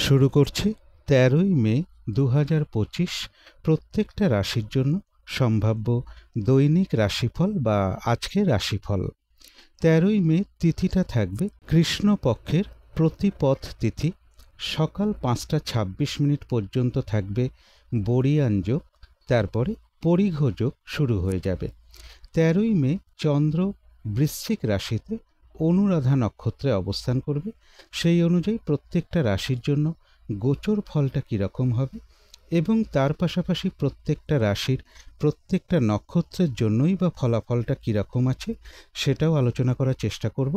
শুরু করছি ১৩ই মে ২০২৫ প্রত্যেকটা রাশির জন্য সম্ভাব্য দৈনিক রাশিফল বা আজকের রাশিফল। ১৩ই মে তিথিটা থাকবে কৃষ্ণপক্ষের প্রতিপদ তিথি। সকাল ৫টা ২৬ মিনিট পর্যন্ত থাকবে বরিয়ান যোগ, তারপরে পরিঘ যোগ শুরু হয়ে যাবে। ১৩ই মে চন্দ্র বৃশ্চিক রাশিতে অনুরাধা নক্ষত্রে অবস্থান করবে। সেই অনুযায়ী প্রত্যেকটা রাশির জন্য গোচর ফলটা কীরকম হবে এবং তার পাশাপাশি প্রত্যেকটা রাশির প্রত্যেকটা নক্ষত্রের জন্যই বা ফলাফলটা কীরকম আছে সেটাও আলোচনা করার চেষ্টা করব।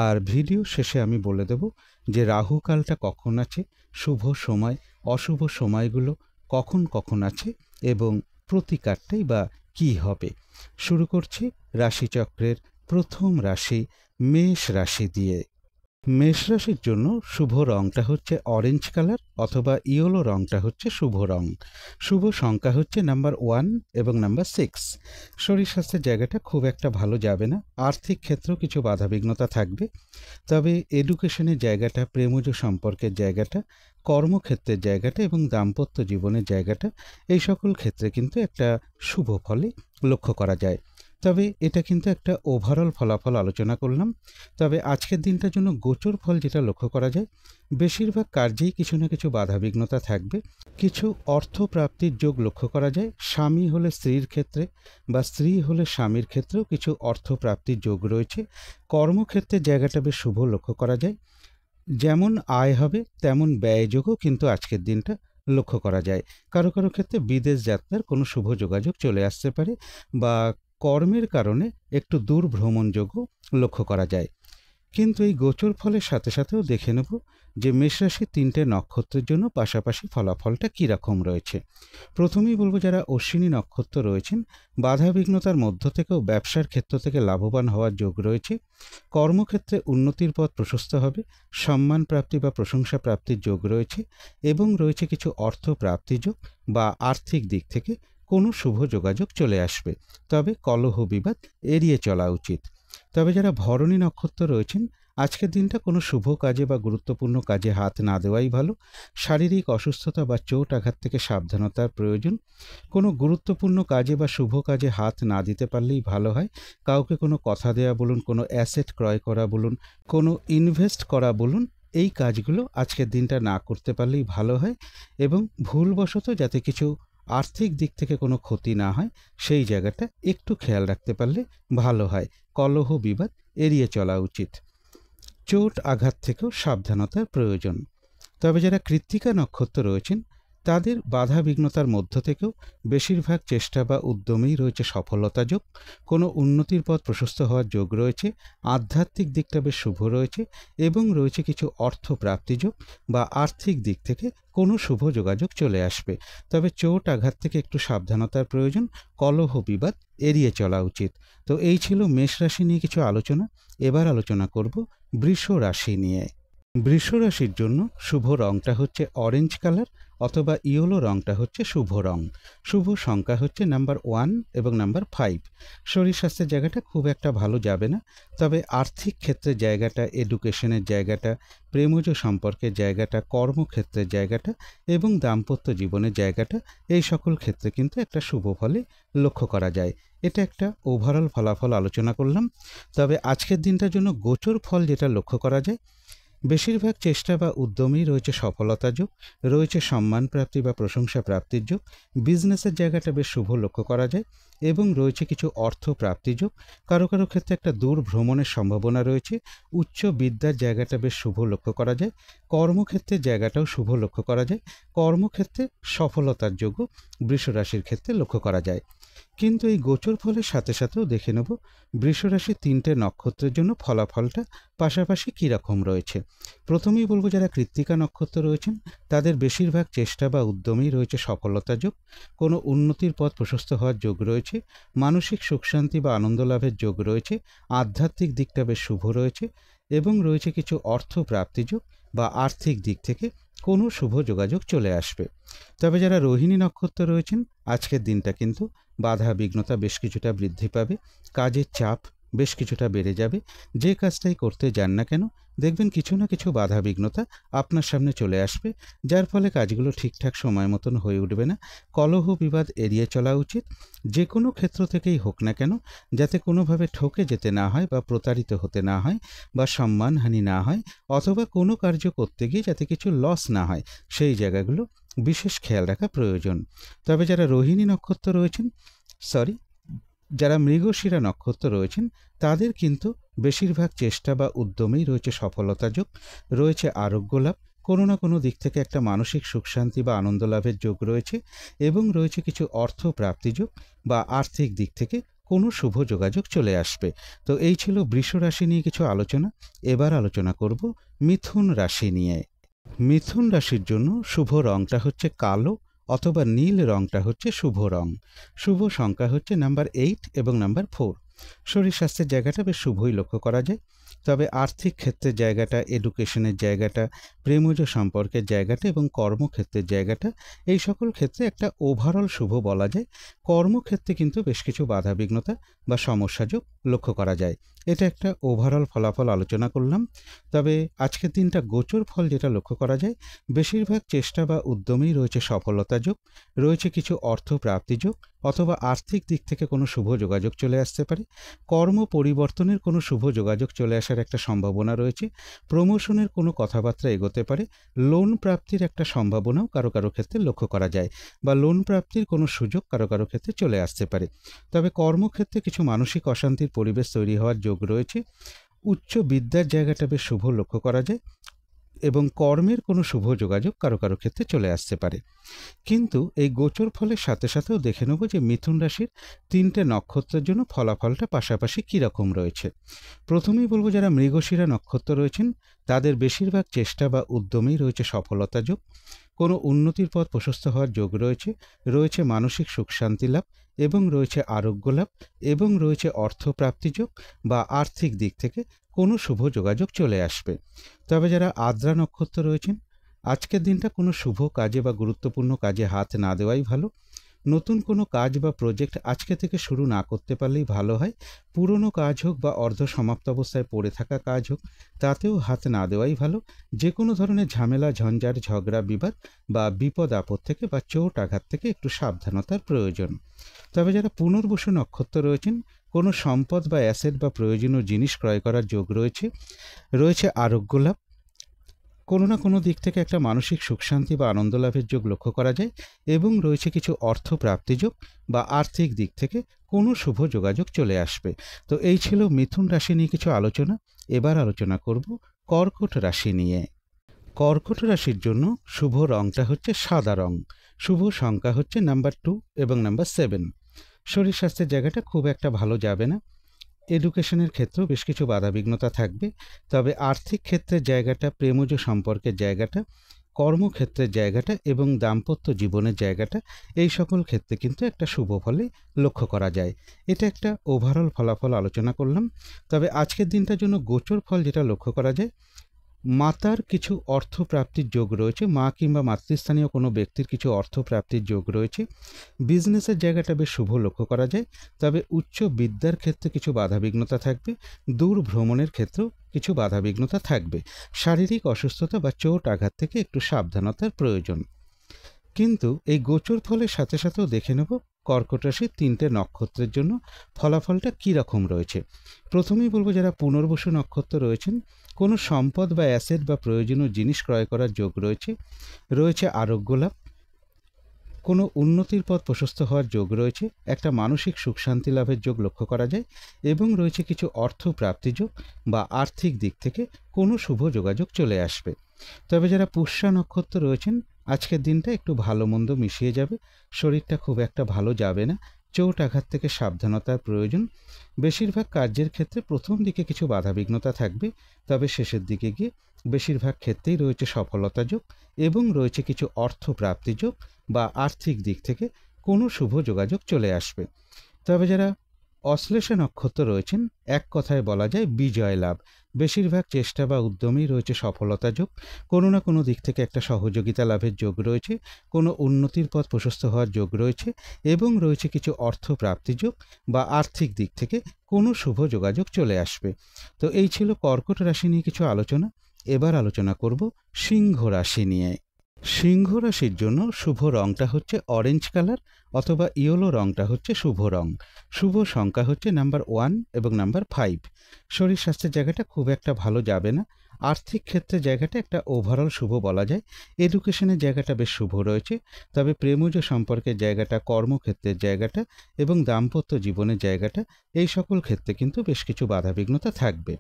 আর ভিডিও শেষে আমি বলে দেব যে রাহুকালটা কখন আছে, শুভ সময় অশুভ সময়গুলো কখন কখন আছে এবং প্রতিকারটাই বা কী হবে। শুরু করছি রাশিচক্রের প্রথম রাশি মেষ রাশি দিয়ে। মেষ রাশির জন্য শুভ রংটা হচ্ছে অরেঞ্জ কালার অথবা ইয়েলো রংটা হচ্ছে শুভ রং। শুভ সংখ্যা হচ্ছে নাম্বার 1 এবং নাম্বার 6। শরীর স্বাস্থ্যের জায়গাটা খুব একটা ভালো যাবে না। আর্থিক ক্ষেত্রেও কিছু বাধাবিঘ্নতা থাকবে, তবে এডুকেশনের জায়গাটা, প্রেমজ সম্পর্কের জায়গাটা, কর্মক্ষেত্রের জায়গাটা এবং দাম্পত্য জীবনের জায়গাটা, এই সকল ক্ষেত্রে কিন্তু একটা শুভ ফলই লক্ষ্য করা যায়। তবে এটা কিন্তু একটা ওভারঅল ফলাফল আলোচনা করলাম। তবে আজকের দিনটার জন্য গোচর ফল যেটা লক্ষ্য করা যায়, বেশিরভাগ কার্যেই কিছু না কিছু বাধাবিঘ্নতা থাকবে। কিছু অর্থপ্রাপ্তির যোগ লক্ষ্য করা যায়। স্বামী হলে স্ত্রীর ক্ষেত্রে বা স্ত্রী হলে স্বামীর ক্ষেত্রেও কিছু অর্থপ্রাপ্তির যোগ রয়েছে। কর্মক্ষেত্রের জায়গাটা বেশ শুভ লক্ষ্য করা যায়। যেমন আয় হবে তেমন ব্যয়যোগও কিন্তু আজকের দিনটা লক্ষ্য করা যায়। কারো কারো ক্ষেত্রে বিদেশ যাত্রার কোনো শুভ যোগাযোগ চলে আসতে পারে বা কর্মের কারণে একটু দূর ভ্রমণযোগও লক্ষ্য করা যায়। কিন্তু এই গোচর ফলের সাথে সাথেও দেখে নেব যে মেষরাশির 3টে নক্ষত্রের জন্য পাশাপাশি ফলাফলটা কীরকম রয়েছে। প্রথমেই বলবো যারা অশ্বিনী নক্ষত্র রয়েছেন, বাধাবিঘ্নতার মধ্য থেকেও ব্যবসার ক্ষেত্র থেকে লাভবান হওয়ার যোগ রয়েছে। কর্মক্ষেত্রে উন্নতির পথ প্রশস্ত হবে, সম্মান প্রাপ্তি বা প্রশংসা প্রাপ্তির যোগ রয়েছে এবং রয়েছে কিছু অর্থ প্রাপ্তি যোগ বা আর্থিক দিক থেকে কোনো শুভ যোগাযোগ চলে আসবে। তবে কলহ বিবাদ এড়িয়ে চলা উচিত। তবে যারা ভরণী নক্ষত্র রয়েছেন, আজকের দিনটা কোনো শুভ কাজে বা গুরুত্বপূর্ণ কাজে হাত না দেওয়াই ভালো। শারীরিক অসুস্থতা বা চোট আঘাত থেকে সাবধানতার প্রয়োজন। কোনো গুরুত্বপূর্ণ কাজে বা শুভ কাজে হাত না দিতে পারলেই ভালো হয়। কাউকে কোনো কথা দেওয়া বলুন, কোনো অ্যাসেট ক্রয় করা বলুন, কোনো ইনভেস্ট করা বলুন, এই কাজগুলো আজকের দিনটা না করতে পারলেই ভালো হয় এবং ভুলবশত যাতে কিছু আর্থিক দিক থেকে কোনো ক্ষতি না হয় সেই জায়গাটা একটু খেয়াল রাখতে পারলে ভালো হয়। কলহ বিবাদ এড়িয়ে চলা উচিত। চোট আঘাত থেকেও সাবধানতার প্রয়োজন। তবে যারা কৃত্তিকা নক্ষত্র রয়েছেন, তাদের বাধা বিঘ্নতার মধ্য থেকেও বেশিরভাগ চেষ্টা বা উদ্যমেই রয়েছে সফলতা যোগ। কোনো উন্নতির পথ প্রশস্ত হওয়ার যোগ রয়েছে। আধ্যাত্মিক দিকটা বেশ শুভ রয়েছে এবং রয়েছে কিছু অর্থ প্রাপ্তি যোগ বা আর্থিক দিক থেকে কোনো শুভ যোগাযোগ চলে আসবে। তবে চোট আঘাত থেকে একটু সাবধানতার প্রয়োজন। কলহ বিবাদ এড়িয়ে চলা উচিত। তো এই ছিল মেষ রাশি নিয়ে কিছু আলোচনা। এবার আলোচনা করব বৃষ রাশি নিয়ে। বৃষ রাশির জন্য শুভ রংটা হচ্ছে অরেঞ্জ কালার অথবা ইয়েলো রংটা হচ্ছে শুভ রং। শুভ সংখ্যা হচ্ছে নাম্বার 1 এবং নাম্বার 5। শরীর স্বাস্থ্যের জায়গাটা খুব একটা ভালো যাবে না। তবে আর্থিক ক্ষেত্রের জায়গাটা, এডুকেশনের জায়গাটা, প্রেমজ সম্পর্কের জায়গাটা, কর্মক্ষেত্রের জায়গাটা এবং দাম্পত্য জীবনের জায়গাটা, এই সকল ক্ষেত্রে কিন্তু একটা শুভ ফলে লক্ষ্য করা যায়। এটা একটা ওভারঅল ফলাফল আলোচনা করলাম। তবে আজকের দিনটার জন্য গোচর ফল যেটা লক্ষ্য করা যায়, বেশিরভাগ চেষ্টা বা উদ্যমেই রয়েছে সফলতা যোগ, রয়েছে সম্মান প্রাপ্তি বা প্রশংসা প্রাপ্তির যোগ। বিজনেসের জায়গাটা বেশ শুভ লক্ষ্য করা যায় এবং রয়েছে কিছু অর্থ প্রাপ্তি যোগ। কারো কারো ক্ষেত্রে একটা দূর ভ্রমণের সম্ভাবনা রয়েছে। উচ্চ বিদ্যার জায়গাটা বেশ শুভ লক্ষ্য করা যায়। কর্মক্ষেত্রের জায়গাটাও শুভ লক্ষ্য করা যায়। কর্মক্ষেত্রে সফলতার যোগও বৃষ রাশির ক্ষেত্রে লক্ষ্য করা যায়। কিন্তু এই গোচর ফলের সাথে সাথেও দেখে নেব বৃষ রাশির 3টে নক্ষত্রের জন্য ফলাফলটা পাশাপাশি কীরকম রয়েছে। প্রথমেই বলবো যারা কৃত্তিকা নক্ষত্র রয়েছেন, তাদের বেশিরভাগ চেষ্টা বা উদ্যমেই রয়েছে সফলতা যোগ। কোনো উন্নতির পথ প্রশস্ত হওয়ার যোগ রয়েছে। মানসিক সুখ শান্তি বা আনন্দ লাভের যোগ রয়েছে। আধ্যাত্মিক দিকটা বেশ শুভ রয়েছে এবং রয়েছে কিছু অর্থ প্রাপ্তি যোগ বা আর্থিক দিক থেকে কোনো শুভ যোগাযোগ চলে আসবে। তবে যারা রোহিণী নক্ষত্র রয়েছেন, আজকের দিনটা কিন্তু বাধা বিঘ্নতা বেশ কিছুটা বৃদ্ধি পাবে। কাজের চাপ বেশ কিছুটা বেড়ে যাবে। যে কাজটাই করতে যান না কেন, দেখবেন কিছু না কিছু বাধা বিঘ্নতা আপনার সামনে চলে আসবে, যার ফলে কাজগুলো ঠিকঠাক সময় মতন হয়ে উঠবে না। কলহ বিবাদ এড়িয়ে চলা উচিত, যে কোনো ক্ষেত্র থেকেই হোক না কেন, যাতে কোনোভাবে ঠকে যেতে না হয় বা প্রতারিত হতে না হয় বা সম্মানহানি না হয়, অথবা কোনো কার্য করতে গিয়ে যাতে কিছু লস না হয়, সেই জায়গাগুলো বিশেষ খেয়াল রাখা প্রয়োজন। তবে যারা রোহিণী নক্ষত্র রয়েছেন, যারা মৃগশিরা নক্ষত্র রয়েছেন, তাদের কিন্তু বেশিরভাগ চেষ্টা বা উদ্যমেই রয়েছে সফলতা যোগ, রয়েছে আরোগ্য লাভ, কোনো না কোনো দিক থেকে একটা মানসিক সুখ শান্তি বা আনন্দ লাভের যোগ রয়েছে, এবং রয়েছে কিছু অর্থ প্রাপ্তি যোগ বা আর্থিক দিক থেকে কোনো শুভ যোগাযোগ চলে আসবে। তো এই ছিল বৃষ রাশি নিয়ে কিছু আলোচনা। এবার আলোচনা করব মিথুন রাশি নিয়ে। মিথুন রাশির জন্য শুভ রংটা হচ্ছে কালো অথবা নীল রংটা হচ্ছে শুভ রং। শুভ সংখ্যা হচ্ছে নাম্বার 8 এবং নাম্বার 4। শরীর স্বাস্থ্যের জায়গাটা বেশ শুভই লক্ষ্য করা যায়। তবে আর্থিক ক্ষেত্রের জায়গাটা, এডুকেশনের জায়গাটা, প্রেমজ সম্পর্কের জায়গাটা এবং কর্মক্ষেত্রের জায়গাটা, এই সকল ক্ষেত্রে একটা ওভারঅল শুভ বলা যায়। কর্মক্ষেত্রে কিন্তু বেশ কিছু বাধাবিঘ্নতা বা সমস্যাযোগ লক্ষ্য করা যায়। এটা একটা ওভারঅল ফলাফল আলোচনা করলাম। তবে আজকের দিনটা গোচর ফল যেটা লক্ষ্য করা যায়, বেশিরভাগ চেষ্টা বা উদ্যমেই রয়েছে সফলতা যোগ, রয়েছে কিছু অর্থ প্রাপ্তি যোগ, অথবা আর্থিক দিক থেকে কোনো শুভ যোগাযোগ চলে আসতে পারে। কর্ম পরিবর্তনের কোনো শুভ যোগাযোগ চলে আসার একটা সম্ভাবনা রয়েছে। প্রমোশনের কোনো কথাবার্তা এগোতে পারে। লোন প্রাপ্তির একটা সম্ভাবনাও কারো কারো ক্ষেত্রে লক্ষ্য করা যায়, বা লোন প্রাপ্তির কোনো সুযোগ কারো কারো ক্ষেত্রে চলে আসতে পারে। তবে কর্মক্ষেত্রে কিছু মানসিক অশান্তির পরিবেশ তৈরি হওয়ার যোগ রয়েছে। উচ্চ বিদ্যার জায়গাটা বেশ শুভ লক্ষ্য করা যায়, এবং কর্মের কোনো শুভ যোগাযোগ কারো কারো ক্ষেত্রে চলে আসতে পারে। কিন্তু এই গোচর ফলের সাথে সাথেও দেখে নেব যে মিথুন রাশির 3টে নক্ষত্রের জন্য ফলাফলটা পাশাপাশি কীরকম রয়েছে। প্রথমেই বলবো, যারা মৃগশিরা নক্ষত্র রয়েছেন, তাদের বেশিরভাগ চেষ্টা বা উদ্যমেই রয়েছে সফলতা যোগ, কোনো উন্নতির পথ প্রশস্ত হওয়ার যোগ রয়েছে, রয়েছে মানসিক সুখ শান্তি লাভ, এবং রয়েছে আরোগ্য লাভ, এবং রয়েছে অর্থপ্রাপ্তি যোগ বা আর্থিক দিক থেকে কোনো শুভ যোগাযোগ চলে আসবে। তবে যারা আদ্রা নক্ষত্র রয়েছেন, আজকের দিনটা কোনো শুভ কাজে বা গুরুত্বপূর্ণ কাজে হাত না দেওয়াই ভালো। নতুন কোনো কাজ বা প্রজেক্ট আজকে থেকে শুরু না করতে পারলেই ভালো হয়। পুরনো কাজ হোক বা অর্ধ সমাপ্ত অবস্থায় পড়ে থাকা কাজ হোক, তাতেও হাত না দেওয়াই ভালো। যে কোনো ধরনের ঝামেলা, ঝঞ্ঝাট, ঝগড়া, বিবাদ বা বিপদ আপদ থেকে বা চোট আঘাত থেকে একটু সাবধানতার প্রয়োজন। তবে যারা পুনর্বসু নক্ষত্র রয়েছেন, কোনো সম্পদ বা অ্যাসেট বা প্রয়োজনীয় জিনিস ক্রয় করার যোগ রয়েছে, রয়েছে আরোগ্য লাভ, কোনো না কোনো দিক থেকে একটা মানসিক সুখ শান্তি বা আনন্দ লাভের যোগ লক্ষ্য করা যায়, এবং রয়েছে কিছু অর্থ প্রাপ্তি যোগ বা আর্থিক দিক থেকে কোনো শুভ যোগাযোগ চলে আসবে। তো এই ছিল মিথুন রাশি নিয়ে কিছু আলোচনা। এবার আলোচনা করব কর্কট রাশি নিয়ে। কর্কট রাশির জন্য শুভ রংটা হচ্ছে সাদা রং। শুভ সংখ্যা হচ্ছে নাম্বার 2 এবং নাম্বার 7। শরীর স্বাস্থ্যের জায়গাটা খুব একটা ভালো যাবে না। এডুকেশনের ক্ষেত্রেও বেশ কিছু বাধাবিঘ্নতা থাকবে। তবে আর্থিক ক্ষেত্রের জায়গাটা, প্রেমজ সম্পর্কের জায়গাটা, কর্মক্ষেত্রের জায়গাটা এবং দাম্পত্য জীবনের জায়গাটা, এই সকল ক্ষেত্রে কিন্তু একটা শুভ ফলে লক্ষ্য করা যায়। এটা একটা ওভারঅল ফলাফল আলোচনা করলাম। তবে আজকের দিনটার জন্য গোচর ফল যেটা লক্ষ্য করা যায়, মাতার কিছু অর্থ প্রাপ্তির যোগ রয়েছে। মা কিংবা মাতৃস্থানীয় কোনো ব্যক্তির কিছু অর্থ প্রাপ্তির যোগ রয়েছে। বিজনেসের জায়গাটা বেশ শুভ লক্ষ্য করা যায়। তবে উচ্চ বিদ্যার ক্ষেত্রে কিছু বাধাবিঘ্নতা থাকবে। দূর ভ্রমণের ক্ষেত্রেও কিছু বাধাবিঘ্নতা থাকবে। শারীরিক অসুস্থতা বা চোট আঘাত থেকে একটু সাবধানতার প্রয়োজন। কিন্তু এই গোচর ফলের সাথে সাথেও দেখে নেব কর্কট রাশির 3টে নক্ষত্রের জন্য ফলাফলটা কী রকম রয়েছে। প্রথমেই বলবো, যারা পুনর্বসু নক্ষত্র রয়েছেন, কোনো সম্পদ বা অ্যাসেট বা প্রয়োজনীয় জিনিস ক্রয় করার যোগ রয়েছে, রয়েছে আরোগ্য লাভ, কোনো উন্নতির পথ প্রশস্ত হওয়ার যোগ রয়েছে, একটা মানসিক সুখ শান্তি লাভের যোগ লক্ষ্য করা যায়, এবং রয়েছে কিছু অর্থ প্রাপ্তি যোগ বা আর্থিক দিক থেকে কোনো শুভ যোগাযোগ চলে আসবে। তবে যারা পুষ্যা নক্ষত্র রয়েছেন, আজকের দিনটা একটু ভালো মন্দ মিশিয়ে যাবে। শরীরটা খুব একটা ভালো যাবে না। চোট আঘাত থেকে সাবধানতার প্রয়োজন। বেশিরভাগ কার্যের ক্ষেত্রে প্রথম দিকে কিছু বাধাবিঘ্নতা থাকবে, তবে শেষের দিকে গিয়ে বেশিরভাগ ক্ষেত্রেই রয়েছে সফলতা যোগ, এবং রয়েছে কিছু অর্থ প্রাপ্তি যোগ বা আর্থিক দিক থেকে কোনো শুভ যোগাযোগ চলে আসবে। তবে যারা অশ্লেষা নক্ষত্র রয়েছেন, এক কথায় বলা যায় বিজয় লাভ। বেশিরভাগ চেষ্টা বা উদ্যমেই রয়েছে সফলতা যোগ, কোনো না কোনো দিক থেকে একটা সহযোগিতা লাভের যোগ রয়েছে, কোনো উন্নতির পথ প্রশস্ত হওয়ার যোগ রয়েছে এবং রয়েছে কিছু অর্থ প্রাপ্তি যোগ বা আর্থিক দিক থেকে কোনো শুভ যোগাযোগ চলে আসবে। তো এই ছিল কর্কট রাশি নিয়ে কিছু আলোচনা। এবার আলোচনা করব সিংহ রাশি নিয়ে। সিংহ রাশির জন্য শুভ রংটা হচ্ছে অরেঞ্জ কালার অথবা ইয়েলো রংটা হচ্ছে শুভ রং। শুভ সংখ্যা হচ্ছে নাম্বার 1 এবং নাম্বার 5। শরীর স্বাস্থ্যের জায়গাটা খুব একটা ভালো যাবে না। আর্থিক ক্ষেত্রে জায়গাটা একটা ওভারঅল শুভ বলা যায়। এডুকেশনের জায়গাটা বেশ শুভ রয়েছে, তবে প্রেমজ সম্পর্কের জায়গাটা, কর্মক্ষেত্রের জায়গাটা এবং দাম্পত্য জীবনের জায়গাটা, এই সকল ক্ষেত্রে কিন্তু বেশ কিছু বাধাবিঘ্নতা থাকবে।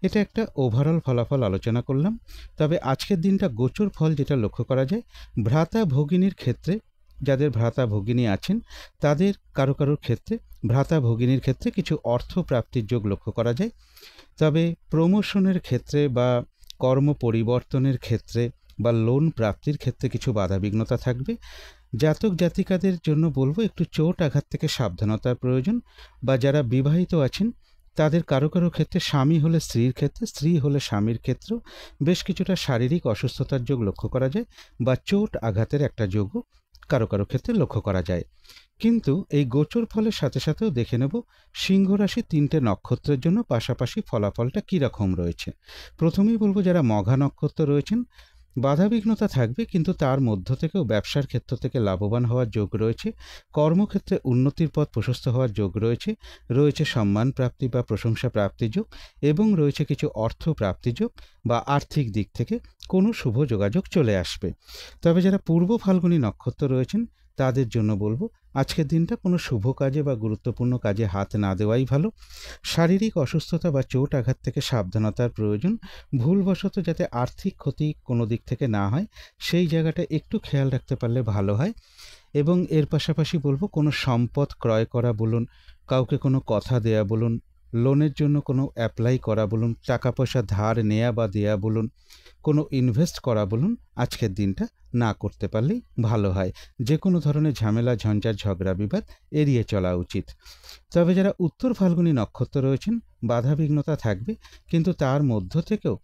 এটা একটা ওভারঅল ফলাফল আলোচনা করলাম। তবে আজকের দিনটা গোচর ফল যেটা লক্ষ্য করা যায়, ভ্রাতা ভগিনীর ক্ষেত্রে, যাদের ভ্রাতা ভগিনী আছেন তাদের কারো কারোর ক্ষেত্রে, ভ্রাতা ভগিনীর ক্ষেত্রে কিছু অর্থ প্রাপ্তির যোগ লক্ষ্য করা যায়। তবে প্রমোশনের ক্ষেত্রে বা কর্ম পরিবর্তনের ক্ষেত্রে বা লোন প্রাপ্তির ক্ষেত্রে কিছু বাধাবিঘ্নতা থাকবে। জাতক জাতিকাদের জন্য বলবো একটু চোট আঘাত থেকে সাবধানতার প্রয়োজন। বা যারা বিবাহিত আছেন তাদের কারো কারো ক্ষেত্রে, স্বামী হলে স্ত্রীর ক্ষেত্রে, স্ত্রী হলে স্বামীর ক্ষেত্রেও বেশ কিছুটা শারীরিক অসুস্থতার যোগ লক্ষ্য করা যায় বা চোট আঘাতের একটা যোগও কারো কারো ক্ষেত্রে লক্ষ্য করা যায়। কিন্তু এই গোচর ফলের সাথে সাথেও দেখে নেব সিংহ রাশি 3টে নক্ষত্রের জন্য পাশাপাশি ফলাফলটা কীরকম রয়েছে। প্রথমেই বলবো যারা মঘা নক্ষত্র রয়েছেন, বাধাবিঘ্নতা থাকবে কিন্তু তার মধ্য থেকেও ব্যবসার ক্ষেত্র থেকে লাভবান হওয়ার যোগ রয়েছে, কর্মক্ষেত্রে উন্নতির পথ প্রশস্ত হওয়ার যোগ রয়েছে, রয়েছে সম্মান প্রাপ্তি বা প্রশংসা প্রাপ্তি যোগ এবং রয়েছে কিছু অর্থ প্রাপ্তি যোগ বা আর্থিক দিক থেকে কোনো শুভ যোগাযোগ চলে আসবে। তবে যারা পূর্ব ফাল্গুনী নক্ষত্র রয়েছেন তাদের জন্য বলবো আজকের দিনটা কোনো শুভ কাজে বা গুরুত্বপূর্ণ কাজে হাত না দেওয়াই ভালো। শারীরিক অসুস্থতা বা চোট আঘাত থেকে সাবধানতার প্রয়োজন। ভুলবশত যাতে আর্থিক ক্ষতি কোনো দিক থেকে না হয় সেই জায়গাটা একটু খেয়াল রাখতে পারলে ভালো হয়। এবং এর পাশাপাশি বলবো কোনো সম্পদ ক্রয় করা বলুন, কাউকে কোনো কথা দেয়া বলুন, লোনের জন্য কোনো অ্যাপ্লাই করা বলুন, টাকা পয়সা ধার নেয়া বা দেয়া বলুন, কোনো ইনভেস্ট করা বলুন, আজকের দিনটা না করতে পারলেই ভালো হয়। যে কোনো ধরনের ঝামেলা ঝঞ্ঝাট ঝগড়া বিবাদ এড়িয়ে চলা উচিত। তবে যারা উত্তর ফাল্গুনী নক্ষত্র রয়েছেন, বাধাবিঘ্নতা থাকবে কিন্তু তার মধ্য থেকেও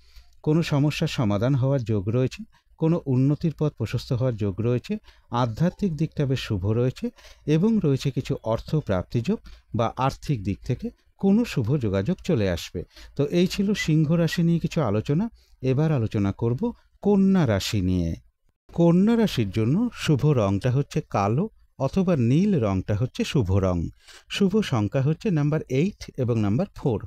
কোনো সমস্যার সমাধান হওয়ার যোগ রয়েছে, কোনো উন্নতির পথ প্রশস্ত হওয়ার যোগ রয়েছে, আধ্যাত্মিক দিকটা বেশ শুভ রয়েছে এবং রয়েছে কিছু অর্থ প্রাপ্তিযোগ বা আর্থিক দিক থেকে কোনো শুভ যোগাযোগ চলে আসবে। তো এই ছিল সিংহ রাশি নিয়ে কিছু আলোচনা। এবার আলোচনা করব কন্যা রাশি নিয়ে। কন্যা রাশির জন্য শুভ রংটা হচ্ছে কালো অথবা নীল রংটা হচ্ছে শুভ রং। শুভ সংখ্যা হচ্ছে নাম্বার 8 এবং নাম্বার 4।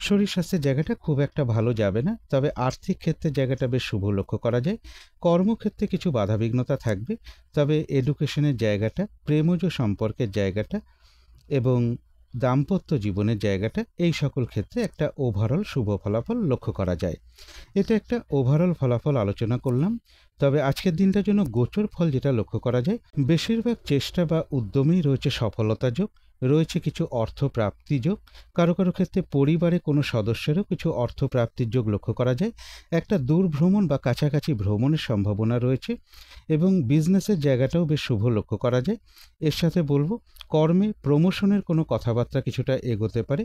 শরীর স্বাস্থ্যের জায়গাটা খুব একটা ভালো যাবে না, তবে আর্থিক ক্ষেত্রে জায়গাটা বেশ শুভ লক্ষ্য করা যায়। কর্মক্ষেত্রে কিছু বাধাবিঘ্নতা থাকবে, তবে এডুকেশনের জায়গাটা, প্রেমজ সম্পর্কের জায়গাটা এবং দাম্পত্য জীবনের জায়গাটা, এই সকল ক্ষেত্রে একটা ওভারঅল শুভ ফলাফল লক্ষ্য করা যায়। এটা একটা ওভারঅল ফলাফল আলোচনা করলাম। তবে আজকের দিনটার জন্য গোচর ফল যেটা লক্ষ্য করা যায়, বেশিরভাগ চেষ্টা বা উদ্যমেই রয়েছে সফলতা যোগ, রয়েছে কিছু অর্থ প্রাপ্তি যোগ, কারো কারো ক্ষেত্রে পরিবারে কোনো সদস্যেরও কিছু অর্থ প্রাপ্তির যোগ লক্ষ্য করা যায়। একটা দূর ভ্রমণ বা কাছাকাছি ভ্রমণের সম্ভাবনা রয়েছে এবং বিজনেসের জায়গাটাও বেশ শুভ লক্ষ্য করা যায়। এর সাথে বলবো কর্মে প্রমোশনের কোনো কথাবার্তা কিছুটা এগোতে পারে।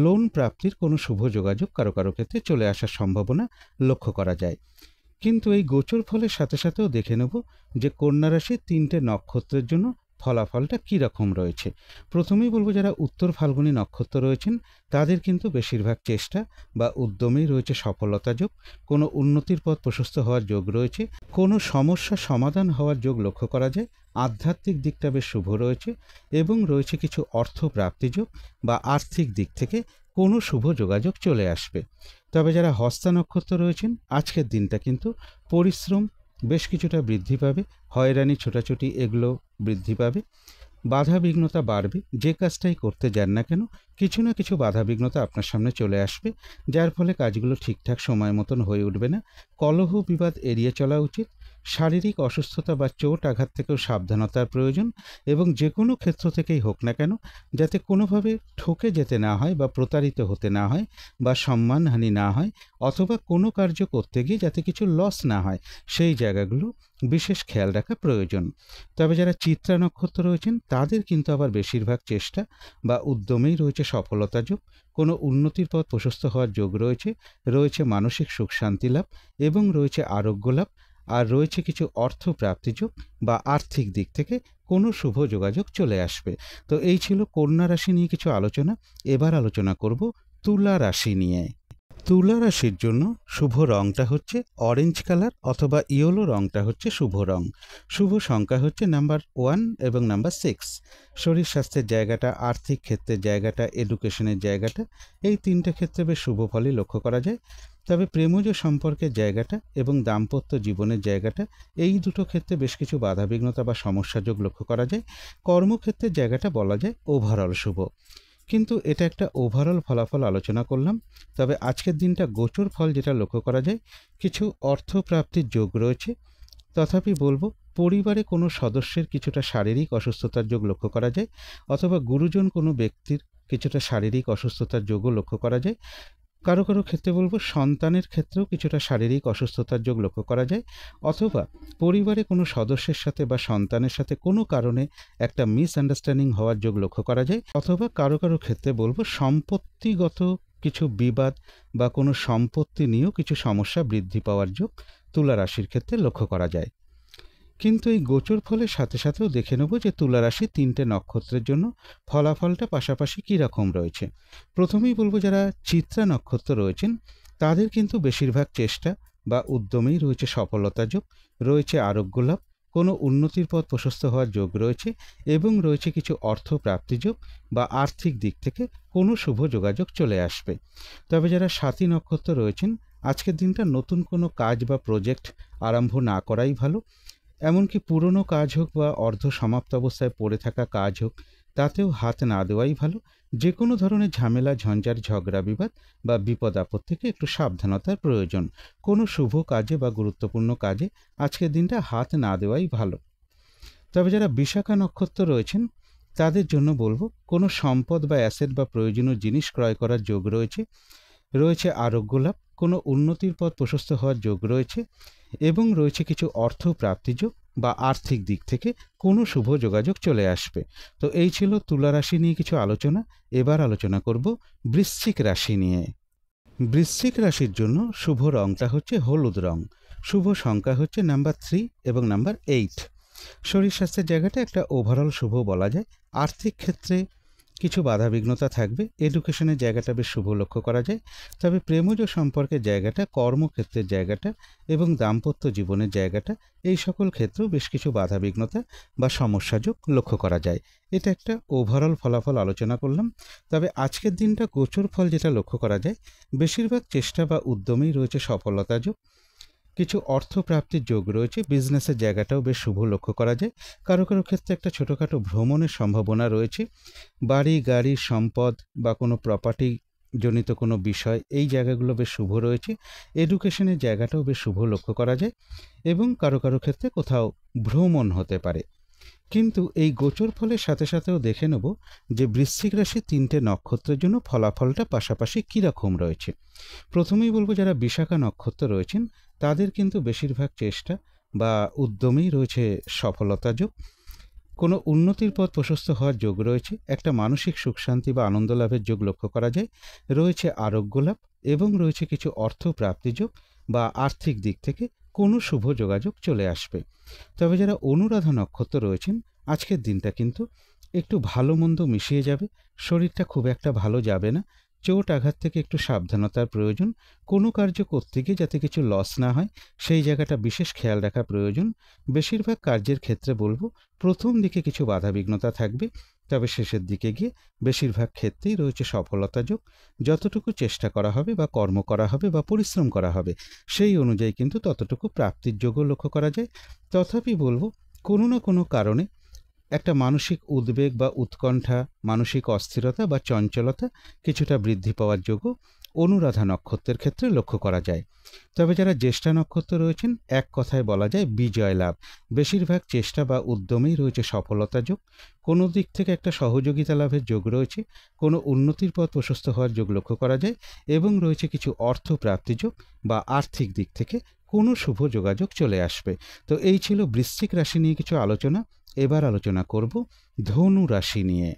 লোন প্রাপ্তির কোনো শুভ যোগাযোগ কারো কারো ক্ষেত্রে চলে আসার সম্ভাবনা লক্ষ্য করা যায়। কিন্তু এই গোচর ফলের সাথে সাথেও দেখে নেব যে কন্যা রাশির 3টে নক্ষত্রের জন্য ফলাফলটা কী রকম রয়েছে। প্রথমেই বলবো যারা উত্তর ফাল্গুনী নক্ষত্র রয়েছেন তাদের কিন্তু বেশিরভাগ চেষ্টা বা উদ্যমেই রয়েছে সফলতা যোগ, কোনো উন্নতির পথ প্রশস্ত হওয়ার যোগ রয়েছে, কোনো সমস্যা সমাধান হওয়ার যোগ লক্ষ্য করা যায়, আধ্যাত্মিক দিকটা বেশ শুভ রয়েছে এবং রয়েছে কিছু অর্থ প্রাপ্তি যোগ বা আর্থিক দিক থেকে কোনো শুভ যোগাযোগ চলে আসবে। তবে যারা হস্তা নক্ষত্র রয়েছেন আজকের দিনটা কিন্তু পরিশ্রম বেশ কিছুটা বৃদ্ধি পাবে, হয়রানি ছোটাছুটি এগুলো বৃদ্ধি পাবে, বাধাবিঘ্নতা বাড়বে। যে কাজটাই করতে যান না কেন কিছু না কিছু বাধাবিঘ্নতা আপনার সামনে চলে আসবে, যার ফলে কাজগুলো ঠিকঠাক সময় মতন হয়ে উঠবে না। কলহ বিবাদ এড়িয়ে চলা উচিত। শারীরিক অসুস্থতা বা চোট আঘাত থেকেও সাবধানতার প্রয়োজন, এবং যে কোনো ক্ষেত্র থেকেই হোক না কেন যাতে কোনোভাবে ঠকে যেতে না হয় বা প্রতারিত হতে না হয় বা সম্মানহানি না হয়, অথবা কোনো কার্য করতে গিয়ে যাতে কিছু লস না হয়, সেই জায়গাগুলো বিশেষ খেয়াল রাখা প্রয়োজন। তবে যারা চিত্রা নক্ষত্র রয়েছেন তাদের কিন্তু আবার বেশিরভাগ চেষ্টা বা উদ্যমেই রয়েছে সফলতা যোগ, কোনো উন্নতির পথ প্রশস্ত হওয়ার যোগ রয়েছে, রয়েছে মানসিক সুখ শান্তি লাভ, এবং রয়েছে আরোগ্য লাভ, আর রয়েছে কিছু অর্থ প্রাপ্তিযোগ বা আর্থিক দিক থেকে কোনো শুভ যোগাযোগ চলে আসবে। তো এই ছিল কন্যা রাশি নিয়ে কিছু আলোচনা। এবার আলোচনা করব তুলা রাশি নিয়ে। তুলা রাশির জন্য শুভ রংটা হচ্ছে অরেঞ্জ কালার অথবা ইয়েলো রংটা হচ্ছে শুভ রং। শুভ সংখ্যা হচ্ছে নাম্বার 1 এবং নাম্বার 6। শরীর স্বাস্থ্যের জায়গাটা, আর্থিক ক্ষেত্রের জায়গাটা, এডুকেশনের জায়গাটা, এই তিনটে ক্ষেত্রে বেশ শুভ ফলই লক্ষ্য করা যায়। তবে প্রেমজ সম্পর্কের জায়গাটা এবং দাম্পত্য জীবনের জায়গাটা, এই দুটো ক্ষেত্রে বেশ কিছু বাধাবিঘ্নতা বা সমস্যাযোগ লক্ষ্য করা যায়। কর্মক্ষেত্রের জায়গাটা বলা যায় ওভারঅল শুভ, কিন্তু এটা একটা ওভারঅল ফলাফল আলোচনা করলাম। তবে আজকের দিনটা গোচর ফল যেটা লক্ষ্য করা যায়, কিছু অর্থপ্রাপ্তির যোগ রয়েছে। তথাপি বলবো পরিবারে কোনো সদস্যের কিছুটা শারীরিক অসুস্থতার যোগ লক্ষ্য করা যায়, অথবা গুরুজন কোনো ব্যক্তির কিছুটা শারীরিক অসুস্থতার যোগও লক্ষ্য করা যায়। কারো কারো ক্ষেত্রে বলবো সন্তানের ক্ষেত্রেও কিছুটা শারীরিক অসুস্থতার যোগ লক্ষ্য করা যায়, অথবা পরিবারে কোনো সদস্যের সাথে বা সন্তানের সাথে কোনো কারণে একটা মিসআন্ডারস্ট্যান্ডিং হওয়ার যোগ লক্ষ্য করা যায়, অথবা কারো কারো ক্ষেত্রে বলবো সম্পত্তিগত কিছু বিবাদ বা কোনো সম্পত্তি নিয়েও কিছু সমস্যা বৃদ্ধি পাওয়ার যোগ তুলা রাশির ক্ষেত্রে লক্ষ্য করা যায়। কিন্তু এই গোচর ফলের সাথে সাথেও দেখে নেব যে তুলা রাশি 3টে নক্ষত্রের জন্য ফলাফলটা পাশাপাশি কী রকম রয়েছে। প্রথমেই বলবো যারা চিত্রা নক্ষত্র রয়েছেন তাদের কিন্তু বেশিরভাগ চেষ্টা বা উদ্যমেই রয়েছে সফলতা যোগ, রয়েছে আরোগ্য লাভ, কোনো উন্নতির পথ প্রশস্ত হওয়ার যোগ রয়েছে, এবং রয়েছে কিছু অর্থ প্রাপ্তি যোগ বা আর্থিক দিক থেকে কোনো শুভ যোগাযোগ চলে আসবে। তবে যারা সাথী নক্ষত্র রয়েছেন আজকের দিনটা নতুন কোনো কাজ বা প্রজেক্ট আরম্ভ না করাই ভালো। এমনকি পুরনো কাজ হোক বা অর্ধ সমাপ্ত অবস্থায় পড়ে থাকা কাজ হোক, তাতেও হাত না দেওয়াই ভালো। যে কোনো ধরনের ঝামেলা, ঝঞ্ঝাট, ঝগড়া বিবাদ বা বিপদ আপদ থেকে একটু সাবধানতার প্রয়োজন। কোনো শুভ কাজে বা গুরুত্বপূর্ণ কাজে আজকের দিনটা হাত না দেওয়াই ভালো। তবে যারা বিশাখা নক্ষত্র রয়েছেন তাদের জন্য বলবো কোনো সম্পদ বা অ্যাসেট বা প্রয়োজনীয় জিনিস ক্রয় করার যোগ রয়েছে, রয়েছে আরোগ্য লাভ, কোনো উন্নতির পথ প্রশস্ত হওয়ার যোগ রয়েছে, এবং রয়েছে কিছু অর্থ প্রাপ্তি যোগ বা আর্থিক দিক থেকে কোনো শুভ যোগাযোগ চলে আসবে। তো এই ছিল তুলা রাশি নিয়ে কিছু আলোচনা। এবার আলোচনা করব বৃশ্চিক রাশি নিয়ে। বৃশ্চিক রাশির জন্য শুভ রংটা হচ্ছে হলুদ রং। শুভ সংখ্যা হচ্ছে নাম্বার 3 এবং নাম্বার 8। শরীর স্বাস্থ্যের জায়গাটা একটা ওভারঅল শুভ বলা যায়। আর্থিক ক্ষেত্রে কিছু বাধাবিঘ্নতা থাকবে, এডুকেশনের জায়গাটা বেশ শুভ লক্ষ্য করা যায়। তবে প্রেমজ সম্পর্কের জায়গাটা, কর্মক্ষেত্রের জায়গাটা এবং দাম্পত্য জীবনের জায়গাটা, এই সকল ক্ষেত্রেও বেশ কিছু বাধাবিঘ্নতা বা সমস্যাযোগ লক্ষ্য করা যায়। এটা একটা ওভারঅল ফলাফল আলোচনা করলাম। তবে আজকের দিনটা গোচর ফল যেটা লক্ষ্য করা যায়, বেশিরভাগ চেষ্টা বা উদ্যমেই রয়েছে সফলতা যোগ, কিছু অর্থ প্রাপ্তির যোগ রয়েছে, বিজনেসের জায়গাটাও বেশ শুভ লক্ষ্য করা যায়। কারো কারো ক্ষেত্রে একটা ছোটোখাটো ভ্রমণের সম্ভাবনা রয়েছে। বাড়ি, গাড়ি, সম্পদ বা কোনো প্রপার্টি জনিত কোনো বিষয়, এই জায়গাগুলো বেশ শুভ রয়েছে। এডুকেশনের জায়গাটাও বেশ শুভ লক্ষ্য করা যায়, এবং কারো কারো ক্ষেত্রে কোথাও ভ্রমণ হতে পারে। কিন্তু এই গোচর ফলের সাথে সাথেও দেখে নেব যে বৃশ্চিক রাশির 3টে নক্ষত্রের জন্য ফলাফলটা পাশাপাশি কীরকম রয়েছে। প্রথমেই বলবো যারা বিশাখা নক্ষত্র রয়েছেন তাদের কিন্তু বেশিরভাগ চেষ্টা বা উদ্যমেই রয়েছে সফলতা যোগ, কোনো উন্নতির পথ প্রশস্ত হওয়ার যোগ রয়েছে, একটা মানসিক সুখ শান্তি বা আনন্দ লাভের যোগ লক্ষ্য করা যায়, রয়েছে আরোগ্য লাভ, এবং রয়েছে কিছু অর্থ প্রাপ্তি যোগ বা আর্থিক দিক থেকে কোনো শুভ যোগাযোগ চলে আসবে। তবে যারা অনুরাধা নক্ষত্র রয়েছেন আজকের দিনটা কিন্তু একটু ভালো মন্দ মিশিয়ে যাবে, শরীরটা খুব একটা ভালো যাবে না, চোট আঘাত থেকে একটু সাবধানতার প্রয়োজন, কোনো কার্য করতে গিয়ে যাতে কিছু লস না হয় সেই জায়গাটা বিশেষ খেয়াল রাখা প্রয়োজন। বেশিরভাগ কার্যের ক্ষেত্রে বলবো প্রথম দিকে কিছু বাধাবিঘ্নতা থাকবে, তবে শেষের দিকে গিয়ে বেশিরভাগ ক্ষেত্রেই রয়েছে সফলতা যোগ। যতটুকু চেষ্টা করা হবে বা কর্ম করা হবে বা পরিশ্রম করা হবে সেই অনুযায়ী কিন্তু ততটুকু প্রাপ্তির যোগও লক্ষ্য করা যায়। তথাপি বলবো কোনো না কোনো কারণে একটা মানসিক উদ্বেগ বা উৎকণ্ঠা, মানসিক অস্থিরতা বা চঞ্চলতা কিছুটা বৃদ্ধি পাওয়ার যোগও অনুরাধা নক্ষত্রের ক্ষেত্রে লক্ষ্য করা যায়। তবে যারা জ্যেষ্ঠা নক্ষত্র রয়েছেন, এক কথায় বলা যায় বিজয় লাভ। বেশিরভাগ চেষ্টা বা উদ্যমেই রয়েছে সফলতা যোগ। কোনো দিক থেকে একটা সহযোগিতা লাভের যোগ রয়েছে, কোনো উন্নতির পথ প্রশস্ত হওয়ার যোগ লক্ষ্য করা যায় এবং রয়েছে কিছু অর্থ প্রাপ্তি যোগ বা আর্থিক দিক থেকে কোনো শুভ যোগাযোগ চলে আসবে। তো এই ছিল বৃশ্চিক রাশি নিয়ে কিছু আলোচনা। এবার আলোচনা করব ধনু রাশি নিয়ে।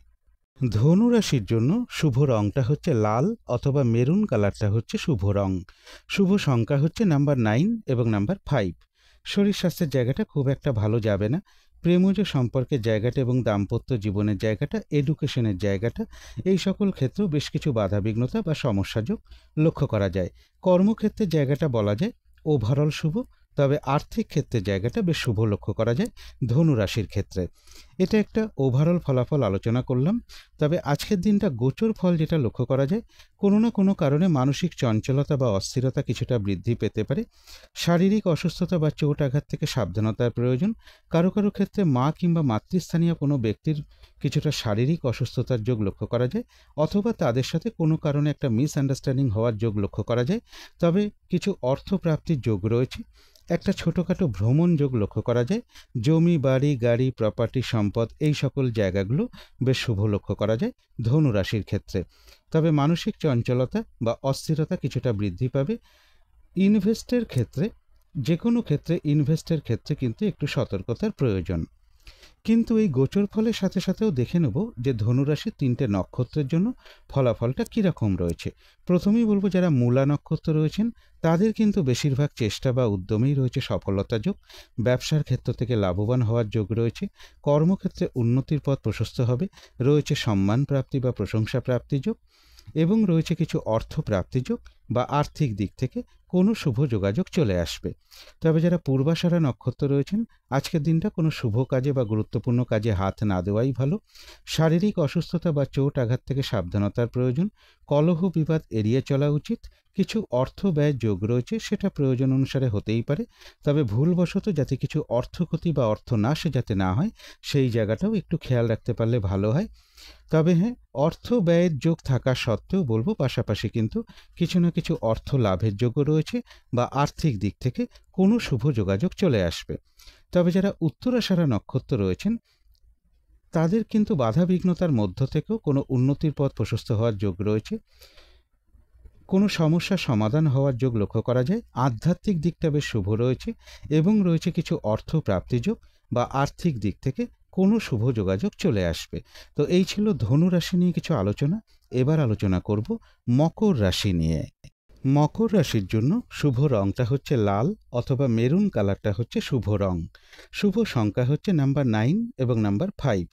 ধনু রাশির জন্য শুভ রংটা হচ্ছে লাল অথবা মেরুন কালারটা হচ্ছে শুভ রং। শুভ সংখ্যা হচ্ছে নাম্বার 9 এবং নাম্বার 5। শরীর স্বাস্থ্যের জায়গাটা খুব একটা ভালো যাবে না। প্রেমজ সম্পর্কের জায়গাটা এবং দাম্পত্য জীবনের জায়গাটা, এডুকেশনের জায়গাটা, এই সকল ক্ষেত্রেও বেশ কিছু বাধাবিঘ্নতা বা সমস্যাযোগ লক্ষ্য করা যায়। কর্মক্ষেত্রের জায়গাটা বলা যায় ওভারঅল শুভ, তবে আর্থিক ক্ষেত্রের জায়গাটা বেশ শুভ লক্ষ্য করা যায় ধনু রাশির ক্ষেত্রে। এটা একটা ওভারঅল ফলাফল আলোচনা করলাম। তবে আজকের দিনটা গোচর ফল যেটা লক্ষ্য করা যায়, কোনো না কোনো কারণে মানসিক চঞ্চলতা বা অস্থিরতা কিছুটা বৃদ্ধি পেতে পারে। শারীরিক অসুস্থতা বা চোট আঘাত থেকে সাবধানতার প্রয়োজন। কারো কারো ক্ষেত্রে মা কিংবা মাতৃস্থানীয় কোনো ব্যক্তির কিছুটা শারীরিক অসুস্থতার যোগ লক্ষ্য করা যায়, অথবা তাদের সাথে কোনো কারণে একটা মিসআন্ডারস্ট্যান্ডিং হওয়ার যোগ লক্ষ্য করা যায়। তবে কিছু অর্থ প্রাপ্তির যোগ রয়েছে। একটা ছোটোখাটো ভ্রমণ যোগ লক্ষ্য করা যায়। জমি, বাড়ি, গাড়ি, প্রপার্টি, সম্পদ, এই সকল জায়গাগুলো বেশ শুভ লক্ষ্য করা যায় ধনু রাশির ক্ষেত্রে। তবে মানসিক চঞ্চলতা বা অস্থিরতা কিছুটা বৃদ্ধি পাবে। ইনভেস্টের ক্ষেত্রে, যে কোনো ক্ষেত্রে ইনভেস্টের ক্ষেত্রে কিন্তু একটু সতর্কতার প্রয়োজন। কিন্তু এই গোচর ফলের সাথে সাথেও দেখে নেব যে ধনুরাশির 3টে নক্ষত্রের জন্য ফলাফলটা কীরকম রয়েছে। প্রথমেই বলবো যারা মূলা নক্ষত্র রয়েছেন তাদের কিন্তু বেশিরভাগ চেষ্টা বা উদ্যমেই রয়েছে সফলতা যোগ। ব্যবসার ক্ষেত্র থেকে লাভবান হওয়ার যোগ রয়েছে। কর্মক্ষেত্রে উন্নতির পথ প্রশস্ত হবে। রয়েছে সম্মান প্রাপ্তি বা প্রশংসা প্রাপ্তি যোগ এবং রয়েছে কিছু অর্থ প্রাপ্তি যোগ বা আর্থিক দিক থেকে কোনো শুভ যোগাযোগ চলে আসবে। তবে যারা পূর্বাষাঢ়া নক্ষত্র রয়েছেন, আজকের দিনটা কোনো শুভ কাজে বা গুরুত্বপূর্ণ কাজে হাত না দেওয়াই ভালো। শারীরিক অসুস্থতা বা চোট আঘাত থেকে সাবধানতার প্রয়োজন। কলহ বিবাদ এড়িয়ে চলা উচিত। কিছু অর্থ ব্যয় যোগ রয়েছে, সেটা প্রয়োজন অনুসারে হতেই পারে, তবে ভুলবশত যাতে কিছু অর্থক্ষতি বা অর্থনাশ যাতে না হয় সেই জায়গাটাও একটু খেয়াল রাখতে পারলে ভালো হয়। তবে হ্যাঁ, অর্থ ব্যয়ের যোগ থাকা সত্ত্বেও বলবো পাশাপাশি কিন্তু কিছু না কিছু অর্থ লাভের যোগও রয়েছে বা আর্থিক দিক থেকে কোনো শুভ যোগাযোগ চলে আসবে। তবে যারা উত্তরাষাঢ়া নক্ষত্র রয়েছেন তাদের কিন্তু বাধাবিঘ্নতার মধ্য থেকেও কোনো উন্নতির পথ প্রশস্ত হওয়ার যোগ রয়েছে। কোনো সমস্যার সমাধান হওয়ার যোগ লক্ষ্য করা যায়। আধ্যাত্মিক দিকটা বেশ শুভ রয়েছে এবং রয়েছে কিছু অর্থ প্রাপ্তি যোগ বা আর্থিক দিক থেকে কোনো শুভ যোগাযোগ চলে আসবে। তো এই ছিল ধনু রাশি নিয়ে কিছু আলোচনা। এবার আলোচনা করব মকর রাশি নিয়ে। মকর রাশির জন্য শুভ রংটা হচ্ছে লাল অথবা মেরুন কালারটা হচ্ছে শুভ রং। শুভ সংখ্যা হচ্ছে নাম্বার 9 এবং নাম্বার 5।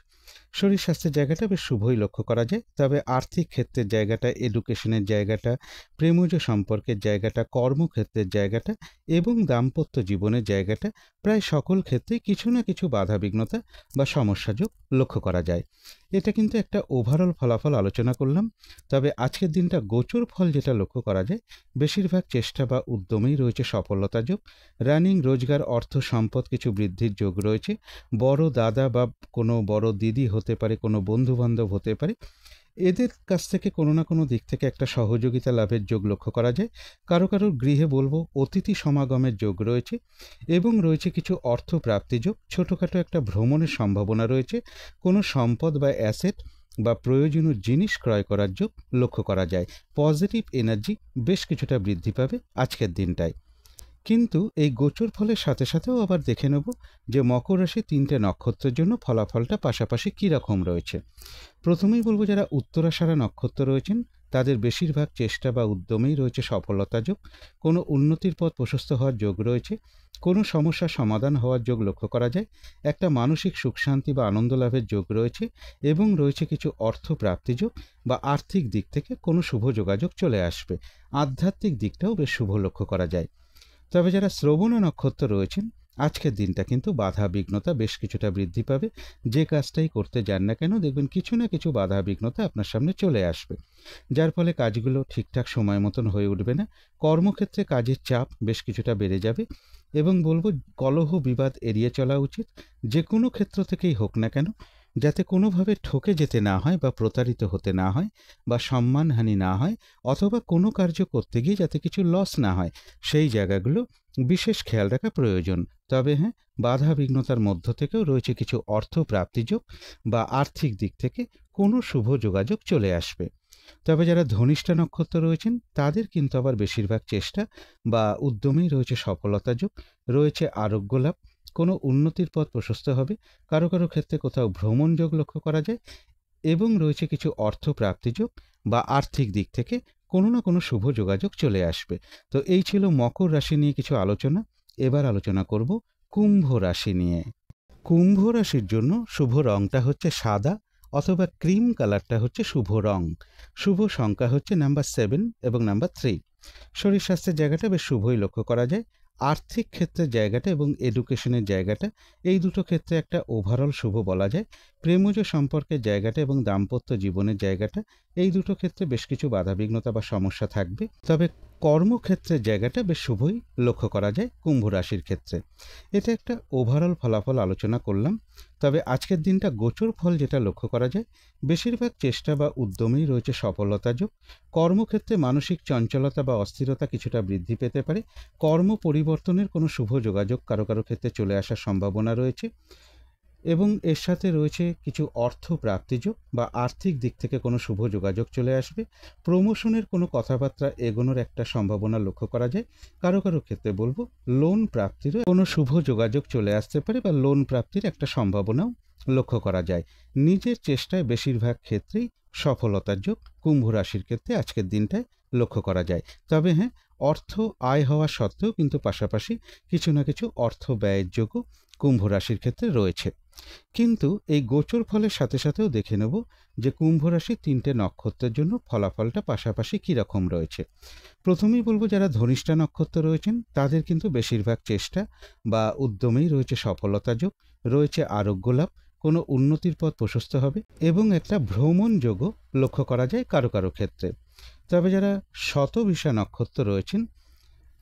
শরীর স্বাস্থ্যের জায়গাটা বেশ শুভই লক্ষ্য করা যায়। তবে আর্থিক ক্ষেত্রের জায়গাটা, এডুকেশনের জায়গাটা, প্রেমজ সম্পর্কের জায়গাটা, কর্মক্ষেত্রের জায়গাটা এবং দাম্পত্য জীবনের জায়গাটা, প্রায় সকল ক্ষেত্রেই কিছু না কিছু বাধাবিঘ্নতা বা সমস্যাযোগ লক্ষ্য করা যায়। এটা কিন্তু একটা ওভারঅল ফলাফল আলোচনা করলাম। তবে আজকের দিনটা গোচর ফল যেটা লক্ষ্য করা যায়, বেশিরভাগ চেষ্টা বা উদ্যমেই রয়েছে সফলতা যোগ। রানিং, রোজগার, অর্থ, সম্পদ কিছু বৃদ্ধির যোগ রয়েছে। বড় দাদা বা কোনো বড় দিদি হতে পারে, কোনো বন্ধুবান্ধব হতে পারে, এদের কাছ থেকে কোনো না কোনো দিক থেকে একটা সহযোগিতা লাভের যোগ লক্ষ্য করা যায়। কারো কারো গৃহে বলবো অতিথি সমাগমের যোগ রয়েছে এবং রয়েছে কিছু অর্থ প্রাপ্তি যোগ। ছোটোখাটো একটা ভ্রমণের সম্ভাবনা রয়েছে। কোনো সম্পদ বা অ্যাসেট বা প্রয়োজনীয় জিনিস ক্রয় করার যোগ লক্ষ্য করা যায়। পজিটিভ এনার্জি বেশ কিছুটা বৃদ্ধি পাবে আজকের দিনটায়। কিন্তু এই গোচর ফলের সাথে সাথেও আবার দেখে নেব যে মকর রাশি 3টে নক্ষত্রের জন্য ফলাফলটা পাশাপাশি কী রকম রয়েছে। প্রথমেই বলবো যারা উত্তরাষাঢ়া নক্ষত্র রয়েছেন তাদের বেশিরভাগ চেষ্টা বা উদ্যমেই রয়েছে সফলতা যোগ। কোনো উন্নতির পথ প্রশস্ত হওয়ার যোগ রয়েছে। কোনো সমস্যার সমাধান হওয়ার যোগ লক্ষ্য করা যায়। একটা মানসিক সুখ শান্তি বা আনন্দ লাভের যোগ রয়েছে এবং রয়েছে কিছু অর্থ প্রাপ্তি যোগ বা আর্থিক দিক থেকে কোনো শুভ যোগাযোগ চলে আসবে। আধ্যাত্মিক দিকটাও বেশ শুভ লক্ষ্য করা যায়। তবে যারা শ্রবণা নক্ষত্র রয়েছেন আজকের দিনটা কিন্তু বাধা বিঘ্নতা বেশ কিছুটা বৃদ্ধি পাবে। যে কাজটাই করতে যান না কেন দেখবেন কিছু না কিছু বাধা বিঘ্নতা আপনার সামনে চলে আসবে, যার ফলে কাজগুলো ঠিকঠাক সময় মতন হয়ে উঠবে না। কর্মক্ষেত্রে কাজের চাপ বেশ কিছুটা বেড়ে যাবে এবং বলবো কলহ বিবাদ এড়িয়ে চলা উচিত। যে কোনো ক্ষেত্র থেকেই হোক না কেন যাতে কোনোভাবে ঠকে যেতে না হয় বা প্রতারিত হতে না হয় বা সম্মানহানি না হয়, অথবা কোনো কার্য করতে গিয়ে যাতে কিছু লস না হয়, সেই জায়গাগুলো বিশেষ খেয়াল রাখা প্রয়োজন। তবে হ্যাঁ, বাধা বিঘ্নতার মধ্য থেকেও রয়েছে কিছু অর্থ প্রাপ্তিযোগ বা আর্থিক দিক থেকে কোনো শুভ যোগাযোগ চলে আসবে। তবে যারা ধনিষ্ঠা নক্ষত্র রয়েছেন তাদের কিন্তু আবার বেশিরভাগ চেষ্টা বা উদ্যমেই রয়েছে সফলতা যোগ, রয়েছে আরোগ্য লাভ, কোনো উন্নতির পথ প্রশস্ত হবে, কারো কারো ক্ষেত্রে কোথাও ভ্রমণ যোগ লক্ষ্য করা যায়, এবং রয়েছে কিছু অর্থ প্রাপ্তিযোগ বা আর্থিক দিক থেকে কোনো না কোনো শুভ যোগাযোগ চলে আসবে। তো এই ছিল মকর রাশি নিয়ে কিছু আলোচনা। এবার আলোচনা করব কুম্ভ রাশি নিয়ে। কুম্ভ রাশির জন্য শুভ রংটা হচ্ছে সাদা অথবা ক্রিম কালারটা হচ্ছে শুভ রং। শুভ সংখ্যা হচ্ছে নাম্বার 7 এবং নাম্বার 3। শরীর স্বাস্থ্যের জায়গাটা বেশ শুভই লক্ষ্য করা যায়। আর্থিক ক্ষেত্রের জায়গাটা এবং এডুকেশনের জায়গাটা, এই দুটো ক্ষেত্রে একটা ওভারঅল শুভ বলা যায়। প্রেমজ সম্পর্কের জায়গাটা এবং দাম্পত্য জীবনের জায়গাটা, এই দুটো ক্ষেত্রে বেশ কিছু বাধাবিঘ্নতা বা সমস্যা থাকবে। তবে কর্মক্ষেত্রের জায়গাটা বেশ শুভই লক্ষ্য করা যায় কুম্ভ রাশির ক্ষেত্রে। এটা একটা ওভারঅল ফলাফল আলোচনা করলাম। তবে আজকের দিনটা গোচর ফল যেটা লক্ষ্য করা যায়, বেশিরভাগ চেষ্টা বা উদ্যমেই রয়েছে সফলতা যোগ। কর্মক্ষেত্রে মানসিক চঞ্চলতা বা অস্থিরতা কিছুটা বৃদ্ধি পেতে পারে। কর্ম পরিবর্তনের কোনো শুভ যোগাযোগ কারো কারো ক্ষেত্রে চলে আসার সম্ভাবনা রয়েছে, এবং এর সাথে রয়েছে কিছু অর্থ প্রাপ্তিযোগ বা আর্থিক দিক থেকে কোনো শুভ যোগাযোগ চলে আসবে। প্রমোশনের কোনো কথাবার্তা এগোনোর একটা সম্ভাবনা লক্ষ্য করা যায়। কারো কারো ক্ষেত্রে বলবো লোন প্রাপ্তিরও কোনো শুভ যোগাযোগ চলে আসতে পারে বা লোন প্রাপ্তির একটা সম্ভাবনাও লক্ষ্য করা যায়। নিজের চেষ্টায় বেশিরভাগ ক্ষেত্রেই সফলতার যোগ কুম্ভ রাশির ক্ষেত্রে আজকের দিনটায় লক্ষ্য করা যায়। তবে হ্যাঁ, অর্থ আয় হওয়া সত্ত্বেও কিন্তু পাশাপাশি কিছু না কিছু অর্থ ব্যয়ের যোগও কুম্ভ রাশির ক্ষেত্রে রয়েছে। কিন্তু এই গোচর ফলের সাথে সাথেও দেখে নেব যে কুম্ভ রাশির 3টে নক্ষত্রের জন্য ফলাফলটা পাশাপাশি কীরকম রয়েছে। প্রথমেই বলবো যারা ধনিষ্ঠা নক্ষত্র রয়েছেন তাদের কিন্তু বেশিরভাগ চেষ্টা বা উদ্যমেই রয়েছে সফলতা যোগ, রয়েছে আরোগ্য লাভ, কোনো উন্নতির পথ প্রশস্ত হবে, এবং একটা ভ্রমণ যোগও লক্ষ্য করা যায় কারো কারো ক্ষেত্রে। তবে যারা শতবিশা নক্ষত্র রয়েছেন,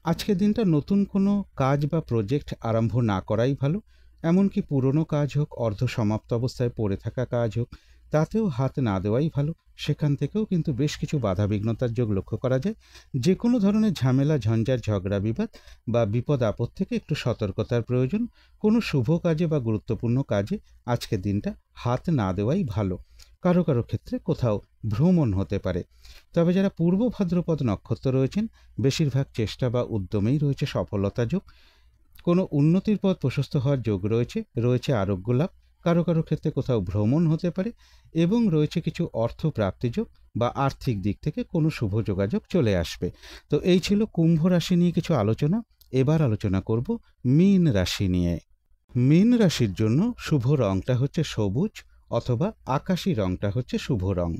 আজকের দিনটা নতুন কোনো কাজ বা প্রজেক্ট আরম্ভ না করাই ভালো। এমনকি পুরনো কাজ হোক, অর্ধ সমাপ্ত অবস্থায় পড়ে থাকা কাজ হোক, তাতেও হাত না দেওয়াই ভালো। সেখান থেকেও কিন্তু বেশ কিছু বাধাবিঘ্নতার যোগ লক্ষ্য করা যায়। যে কোনো ধরনের ঝামেলা, ঝঞ্ঝাট, ঝগড়া বিবাদ বা বিপদ আপদ থেকে একটু সতর্কতার প্রয়োজন। কোনো শুভ কাজে বা গুরুত্বপূর্ণ কাজে আজকের দিনটা হাত না দেওয়াই ভালো। কারো কারো ক্ষেত্রে কোথাও ভ্রমণ হতে পারে। তবে যারা পূর্ব ভাদ্রপদ নক্ষত্র রয়েছেন, বেশিরভাগ চেষ্টা বা উদ্যমেই রয়েছে সফলতা যোগ, কোনো উন্নতির পথ প্রশস্ত হওয়ার যোগ রয়েছে, রয়েছে আরোগ্য লাভ, কারো কারো ক্ষেত্রে কোথাও ভ্রমণ হতে পারে, এবং রয়েছে কিছু অর্থ প্রাপ্তিযোগ বা আর্থিক দিক থেকে কোনো শুভ যোগাযোগ চলে আসবে। তো এই ছিল কুম্ভ রাশি নিয়ে কিছু আলোচনা। এবার আলোচনা করব মীন রাশি নিয়ে। মীন রাশির জন্য শুভ রংটা হচ্ছে সবুজ অথবা আকাশী রংটা হচ্ছে শুভ রং।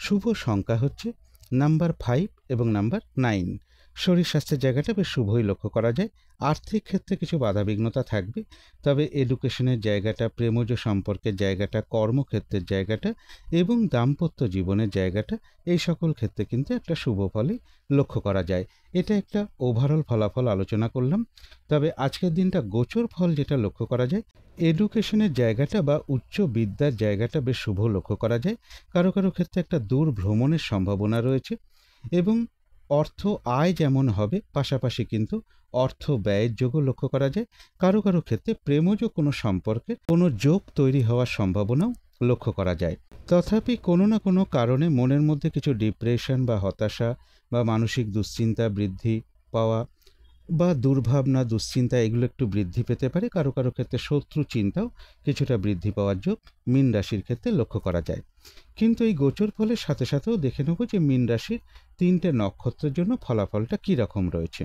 শুভ সংখ্যা হচ্ছে নাম্বার 5 এবং নাম্বার 9। শরীর স্বাস্থ্যের জায়গাটা বেশ শুভই লক্ষ্য করা যায়। আর্থিক ক্ষেত্রে কিছু বাধাবিঘ্নতা থাকবে, তবে এডুকেশনের জায়গাটা, প্রেমজ সম্পর্কের জায়গাটা, কর্মক্ষেত্রের জায়গাটা এবং দাম্পত্য জীবনের জায়গাটা, এই সকল ক্ষেত্রে কিন্তু একটা শুভ ফলই লক্ষ্য করা যায়। এটা একটা ওভারঅল ফলাফল আলোচনা করলাম। তবে আজকের দিনটা গোচর ফল যেটা লক্ষ্য করা যায়, এডুকেশনের জায়গাটা বা উচ্চ বিদ্যার জায়গাটা বেশ শুভ লক্ষ্য করা যায়। কারো কারো ক্ষেত্রে একটা দূর ভ্রমণের সম্ভাবনা রয়েছে, এবং অর্থ আয় যেমন হবে, পাশাপাশি কিন্তু অর্থ ব্যয়ের যোগও লক্ষ্য করা যায়। কারো কারো ক্ষেত্রে প্রেমজ কোনো সম্পর্কে কোনো যোগ তৈরি হওয়ার সম্ভাবনাও লক্ষ্য করা যায়। তথাপি কোনো না কোনো কারণে মনের মধ্যে কিছু ডিপ্রেশন বা হতাশা বা মানসিক দুশ্চিন্তা বৃদ্ধি পাওয়া বা দুর্ভাবনা, দুশ্চিন্তা এগুলো একটু বৃদ্ধি পেতে পারে। কারো কারো ক্ষেত্রে শত্রু চিন্তাও কিছুটা বৃদ্ধি পাওয়ার যোগ মীন রাশির ক্ষেত্রে লক্ষ্য করা যায়। কিন্তু এই গোচর ফলের সাথে সাথেও দেখে নেব যে মীন রাশির 3টে নক্ষত্রের জন্য ফলাফলটা কী রকম রয়েছে।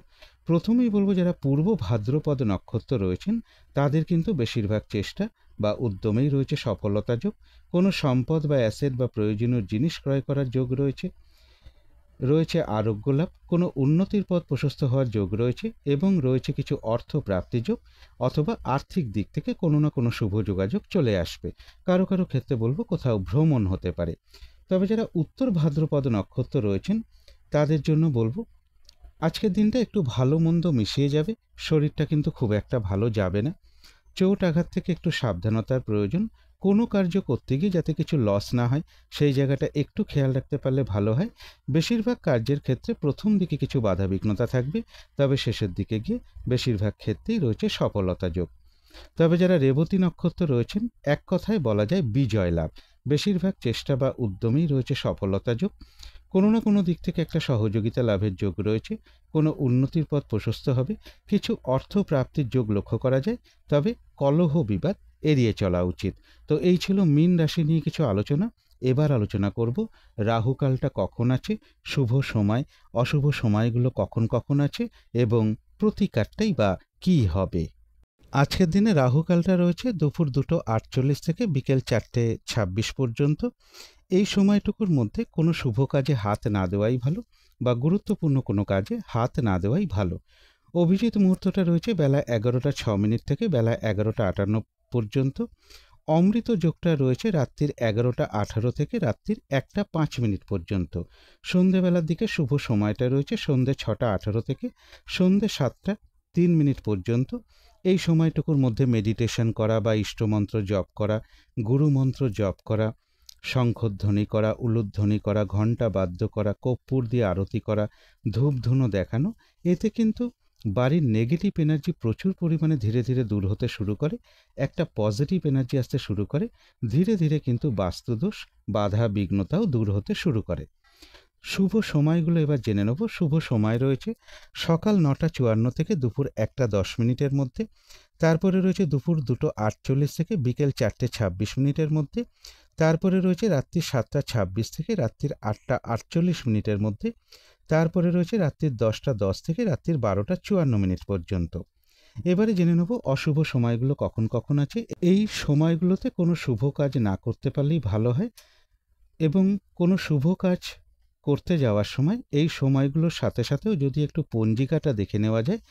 প্রথমেই বলবো যারা পূর্ব ভাদ্রপদ নক্ষত্র রয়েছেন তাদের কিন্তু বেশিরভাগ চেষ্টা বা উদ্যমেই রয়েছে সফলতা যোগ। কোনো সম্পদ বা অ্যাসেট বা প্রয়োজনীয় জিনিস ক্রয় করার যোগ রয়েছে, রয়েছে আরোগ্য লাভ, কোনো উন্নতির পথ প্রশস্ত হওয়ার যোগ রয়েছে, এবং রয়েছে কিছু অর্থ প্রাপ্তি যোগ অথবা আর্থিক দিক থেকে কোনো না কোনো শুভ যোগাযোগ চলে আসবে। কারো কারো ক্ষেত্রে বলবো কোথাও ভ্রমণ হতে পারে। তবে যারা উত্তর ভাদ্রপদ নক্ষত্র রয়েছেন তাদের জন্য বলবো আজকের দিনটা একটু ভালো মন্দ মিশিয়ে যাবে। শরীরটা কিন্তু খুব একটা ভালো যাবে না। চোট আঘাত থেকে একটু সাবধানতার প্রয়োজন। কোনো কার্য করতে গিয়ে যাতে কিছু লস না হয় সেই জায়গাটা একটু খেয়াল রাখতে পারলে ভালো হয়। বেশিরভাগ কার্যের ক্ষেত্রে প্রথম দিকে কিছু বাধাবিঘ্নতা থাকবে, তবে শেষের দিকে গিয়ে বেশিরভাগ ক্ষেত্রেই রয়েছে সফলতা যোগ। তবে যারা রেবতী নক্ষত্র রয়েছেন, এক কথায় বলা যায় বিজয় লাভ। বেশিরভাগ চেষ্টা বা উদ্যমেই রয়েছে সফলতা যোগ। কোনো না কোনো দিক থেকে একটা সহযোগিতা লাভের যোগ রয়েছে, কোনো উন্নতির পথ প্রশস্ত হবে, কিছু অর্থ প্রাপ্তির যোগ লক্ষ্য করা যায়। তবে কলহ বিবাদ এড়িয়ে চলা উচিত। তো এই ছিল মীন রাশি নিয়ে কিছু আলোচনা। এবার আলোচনা করব রাহুকালটা কখন আছে, শুভ সময় অশুভ সময়গুলো কখন কখন আছে এবং প্রতিকারটাই বা কী হবে। আজকের দিনে রাহুকালটা রয়েছে দুপুর 2:48 থেকে বিকেল 4:26 পর্যন্ত। এই সময়টুকুর মধ্যে কোনো শুভ কাজে হাত না দেওয়াই ভালো, বা গুরুত্বপূর্ণ কোনো কাজে হাত না দেওয়াই ভালো। অভিজিৎ মুহূর্তটা রয়েছে বেলা 11:06 থেকে বেলা 11:58 পর্যন্ত। অমৃত যোগটা রয়েছে রাত্রির 11:18 থেকে রাত্রির 1:05 পর্যন্ত। সন্ধেবেলার দিকে শুভ সময়টা রয়েছে সন্ধে 6:18 থেকে সন্ধে 7:03 পর্যন্ত। এই সময়টুকুর মধ্যে মেডিটেশন করা বা ইষ্টমন্ত্র জপ করা, গুরুমন্ত্র জপ করা, শঙ্খধ্বনি করা, উলুধ্বনি করা, ঘণ্টা বাদ্য করা, কর্পূর দিয়ে আরতি করা, ধূপধুনো দেখানো, এতে কিন্তু বাড়ির নেগেটিভ এনার্জি প্রচুর পরিমাণে ধীরে ধীরে দূর হতে শুরু করে, একটা পজিটিভ এনার্জি আসতে শুরু করে। ধীরে ধীরে কিন্তু বাস্তুদোষ, বাধা বিঘ্নতাও দূর হতে শুরু করে। শুভ সময়গুলো এবার জেনে নেব। শুভ সময় রয়েছে সকাল 9:54 থেকে দুপুর 1:10 মধ্যে। তারপরে রয়েছে দুপুর 2:48 থেকে বিকেল 4:26 মধ্যে। তারপরে রয়েছে রাত্রি 7:26 থেকে রাত্রির 8:48 মধ্যে। তারপরে রয়েছে রাত্রির 10:10 থেকে রাত্রির 12:54 পর্যন্ত। এবারে জেনে নেব অশুভ সময়গুলো কখন কখন আছে। এই সময়গুলোতে কোনো শুভ কাজ না করতে পারলেই ভালো হয়, এবং কোনো শুভ কাজ করতে যাওয়ার সময় এই সময়গুলোর সাথে সাথেও যদি একটু পঞ্জিকাটা দেখে নেওয়া যায়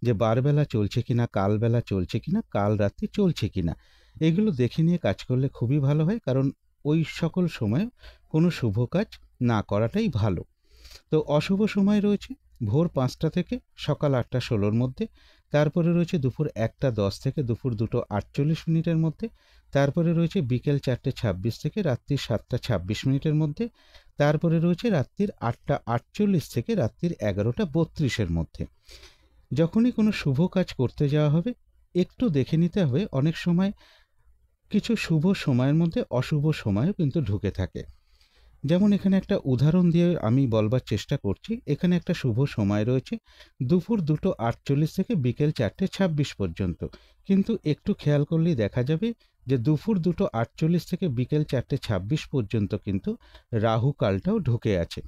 যে বারবেলা চলছে কিনা, কালবেলা চলছে কিনা, কাল রাত্রি চলছে কিনা, এগুলো দেখে নিয়ে কাজ করলে খুবই ভালো হয়। কারণ ওই সকল সময়ে কোনো শুভ কাজ না করাটাই ভালো। তো অশুভ সময় রয়েছে ভোর 5টা থেকে সকাল 8:16 মধ্যে। তারপরে রয়েছে দুপুর 1:10 থেকে দুপুর 2:48 মধ্যে। তারপরে রয়েছে বিকেল 4:26 থেকে রাত্রি 7:26 মধ্যে। তারপরে রয়েছে রাত্রির 8:48 থেকে রাত্রির 11:32 মধ্যে। যখনই কোনো শুভ কাজ করতে যাওয়া হবে একটু দেখে নিতে হবে, অনেক সময় কিছু শুভ সময়ের মধ্যে অশুভ সময়ও কিন্তু ঢুকে থাকে। যেমন এখানে একটা উদাহরণ দিয়ে আমি বলবার চেষ্টা করছি। এখানে একটা শুভ সময় রয়েছে দুপুর 2:48 থেকে বিকেল 4:26 পর্যন্ত, কিন্তু একটু খেয়াল করলেই দেখা যাবে যে দুপুর 2:48 থেকে বিকেল 4:26 পর্যন্ত কিন্তু রাহুকালটাও ঢুকে আছে,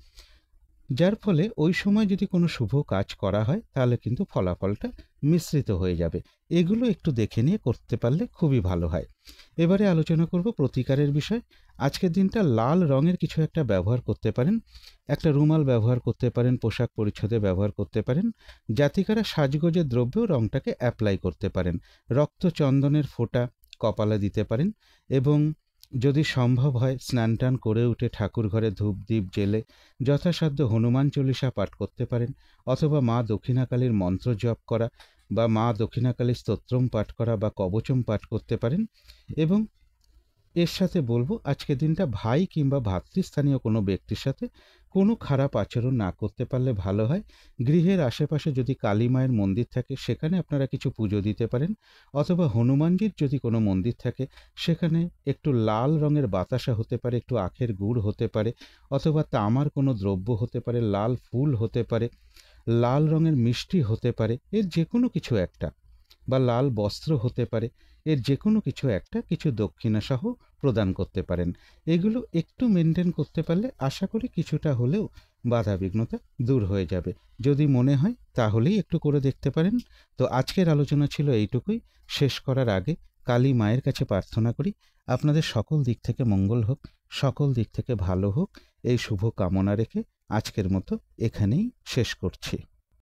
যার ফলে ওই সময় যদি কোনো শুভ কাজ করা হয় তাহলে কিন্তু ফলাফলটা মিশ্রিত হয়ে যাবে। এগুলো একটু দেখে নিয়ে করতে পারলে খুবই ভালো হয়। এবারে আলোচনা করব প্রতিকারের বিষয়। আজকের দিনটা লাল রঙের কিছু একটা ব্যবহার করতে পারেন, একটা রুমাল ব্যবহার করতে পারেন, পোশাক পরিচ্ছদে ব্যবহার করতে পারেন। জাতিকারা সাজগোজের দ্রব্যেও রঙটাকে অ্যাপ্লাই করতে পারেন। রক্তচন্দনের ফোঁটা কপালে দিতে পারেন, এবং যদি সম্ভব হয় স্নান টান করে উঠে ঠাকুর ঘরে ধূপ দ্বীপ জেলে যথাসাধ্য হনুমান চল্লিশা পাঠ করতে পারেন, অথবা মা দক্ষিণাকালীর মন্ত্র জপ করা বা মা দক্ষিণাকালীর স্তোত্রম পাঠ করা বা কবচম পাঠ করতে পারেন। এবং এর সাথে বলবো আজকের দিনটা ভাই কিংবা ভাতৃস্থানীয় কোনো ব্যক্তির সাথে কোনো খারাপ আচরণ না করতে পারলে ভালো হয়। গৃহের আশেপাশে যদি কালী মায়ের মন্দির থাকে সেখানে আপনারা কিছু পুজো দিতে পারেন, অথবা হনুমানজির যদি কোনো মন্দির থাকে সেখানে একটু লাল রঙের বাতাসা হতে পারে, একটু আখের গুড় হতে পারে, অথবা তামার কোনো দ্রব্য হতে পারে, লাল ফুল হতে পারে, লাল রঙের মিষ্টি হতে পারে, এর যে কোনো কিছু একটা, বা লাল বস্ত্র হতে পারে, এর যে কোনো কিছু একটা কিছু দক্ষিণাসহ প্রদান করতে পারেন। এগুলো একটু মেনটেন করতে পারলে আশা করি কিছুটা হলেও বাধা বিঘ্নতা দূর হয়ে যাবে। যদি মনে হয় তাহলেই একটু করে দেখতে পারেন। তো আজকের আলোচনা ছিল এইটুকুই। শেষ করার আগে কালী মায়ের কাছে প্রার্থনা করি আপনাদের সকল দিক থেকে মঙ্গল হোক, সকল দিক থেকে ভালো হোক, এই শুভ কামনা রেখে আজকের মতো এখানেই শেষ করছি।